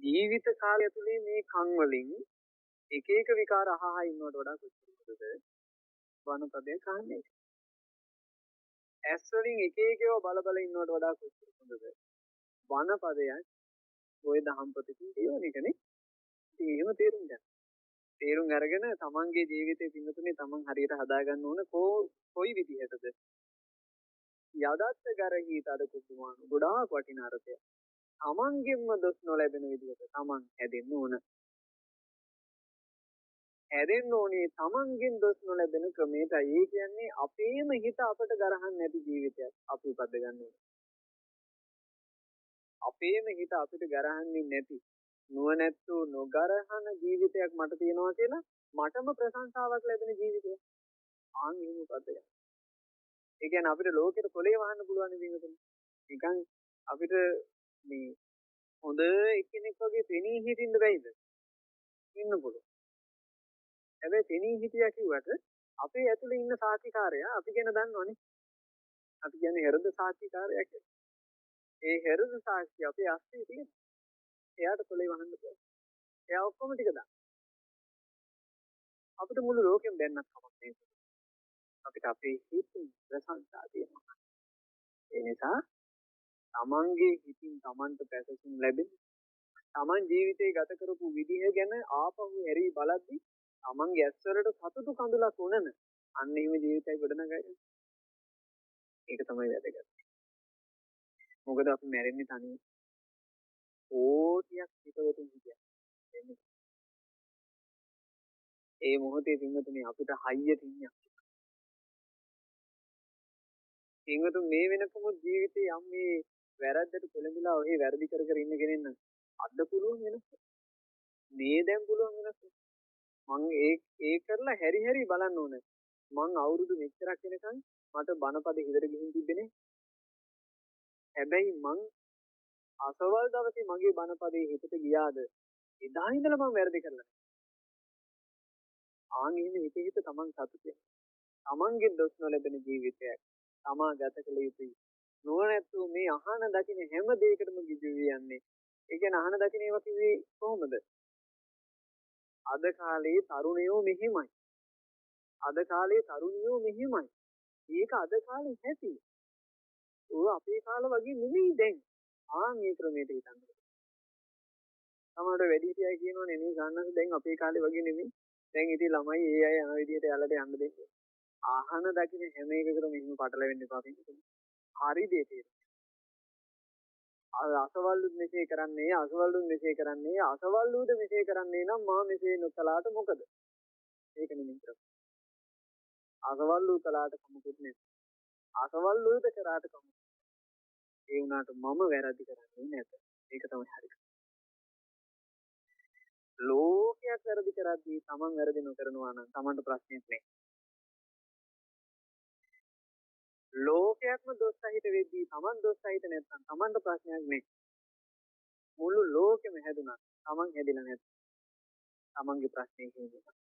ජීවිත කාලය තුලේ මේ කන් වලින් එක එක විකාර අහහ ඉන්නවට වඩා කොච්චර හොඳද වනපදයක් අහන්නේ. ඇස් වලින් එක එක ඒවා බල බල ඉන්නවට වඩා කොච්චර හොඳද වනපදයක් ඔය දහම් පොතකින් කියවන එකනේ. ඉතින් එහෙම තේරුම් ගන්න. තේරුම් අරගෙන තමන්ගේ ජීවිතේ පින්නතුනේ තමන් හරියට හදාගන්න ඕන කොයි විදිහටද යදත්ත ගරහි තද කුසුමාන ගොඩාක් වටින අර්ථය. තමන්ගෙන්ම දොස් නොලැබෙන විදිහට තමන් හැදෙන්න ඕන. හැදෙන්න ඕනේ තමන්ගෙන් දොස් නොලැබෙන ක්‍රමයටයි. ඒ කියන්නේ අපේම හිත අපට ගරහන්නේ නැති ජීවිතයක් අපි උපද්ද ගන්න ඕනේ. අපේම හිත අපිට ගරහන්නේ නැති නුවණැත්තු නොගරහන ජීවිතයක් මට තියෙනවා කියලා මටම ප්‍රශංසාවක් ලැබෙන ජීවිතයක්. ආන් එහෙම උපද්ද ගන්න. ඒ කියන්නේ අපිට ලෝකෙට කොලේ වහන්න පුළුවන් විදිහකට නිකන් අපිට මේ හොඳ එක්කෙනෙක් වගේ පෙනී හිටින්න බැයිද? ඉන්න පුළුවන්. හැබැයි පෙනී හිටියා කිව්වට අපේ ඇතුලේ ඉන්න සාක්ෂිකාරයා අපි ගැන දන්නවනේ. අපි කියන්නේ හෘද සාක්ෂිකාරයා කියලා. ඒ හෘද සාක්ෂිය අපේ අස්සේ තියෙන. එයාට කොලේ වහන්න බෑ. එයා ඔක්කොම ටික දාන්න. අපිට මුළු ලෝකෙම බැන්නක් කමක් නෑ. අපිට අපේ හිතින් ප්‍රශංසා තියෙනවා. ඒ නිසා තමන්ගේ හිතින් තමන්ට පැසසුම් ලැබෙන තමන් ජීවිතේ ගත කරපු විදිහ ගැන ආපහු හැරි බලද්දී තමන්ගේ ඇස්වලට සතුටු කඳුලක් උනන අන්න එහෙම ජීවිතයක් ගොඩනගන්න. ඒක තමයි වැදගත්. මොකද අපි මැරෙන්නේ තනියම. ඕටියක් හිතවතුන් හිටියා. ඒ මොහොතේ පින්වතුනි අපිට හයිය තින්නේ. පින්වතුන් මේ වෙනකම ජීවිතේ යම් මේ වැරද්දට පෙළඹිලා ඔහි වැරදි කර කර ඉන්න කෙනෙක් නම් අද්ද පුළුවන් වෙනස්. මේ දැන් පුළුවන් වෙනස්. මං ඒ කරලා හැරි හැරි බලන්න ඕනේ. මං අවුරුදු මෙච්චරක් වෙනකන් මට බණපද හිතට ගිහින් තිබෙන්නේ. හැබැයි මං අසවල් දවසේ මගේ බණපදේ හිතට ගියාද එදා ඉඳලා මං වැරදි කරලා. ආන් එහෙම හිත තමන් සතුටුයි. තමන්ගේ දොස් නොලැබෙන ජීවිතයක් තමා ගත කළ යුතුයි. නුවණැත්තෝ මේ අහන දකින්න හැම දෙයකටම ගිජු යන්නේ. ඒ කියන්නේ අහන දකින්න ඒවා කිව්වේ කොහොමද? අද කාලේ තරුණයෝ මෙහෙමයි. අද කාලේ තරුණියෝ මෙහෙමයි. ඒක අද කාලේ ඇති. ඕව අපේ කාල වගේ නෙමෙයි දැන්. ආන් මේ ක්‍රමයට හිතන්න. සමහරවිට වැඩිහිටියයි කියනවනේ නේ ගන්නස් දැන් අපේ කාලේ වගේ නෙමෙයි. දැන් ඉතින් ළමයි ඒ අය යන විදිහට යාලට යන්න දෙන්න. ආහන දකින්න හැම එකකටම මෙහෙම පටලවෙන්න එපා පිටින්. හරි දේ තේරෙන්න. අසවල්ලුත් මෙසේ කරන්නේ අසවල්ලුත් මෙසේ කරන්නේ අසවල්ලුද මෙසේ කරන්නේ නම් මා මෙසේ නොකලාට මොකද? ඒක නෙමෙයි කරන්නේ. අසවල්ලු කලාට කමකුත් නැහැ. අසවල්ලුද කරාට කමක්. ඒ වුණාට මම වැරදි කරන්නේ නැත. ඒක තමයි හරි. ලෝකයක් වැරදි කරද්දී තමන් වැරදි නොකරනවා නම් තමන්ට ප්‍රශ්නයක් නැහැ. ලෝකයක්ම දොස් සහිත වෙද්දී තමන් දොස් සහිත නැත්නම් තමන්ට ප්‍රශ්නයක් නැහැ. මුළු ලෝකෙම හැදුනා තමන් හැදිලා නැත්නම් තමන්ගේ ප්‍රශ්නේ හේතුව.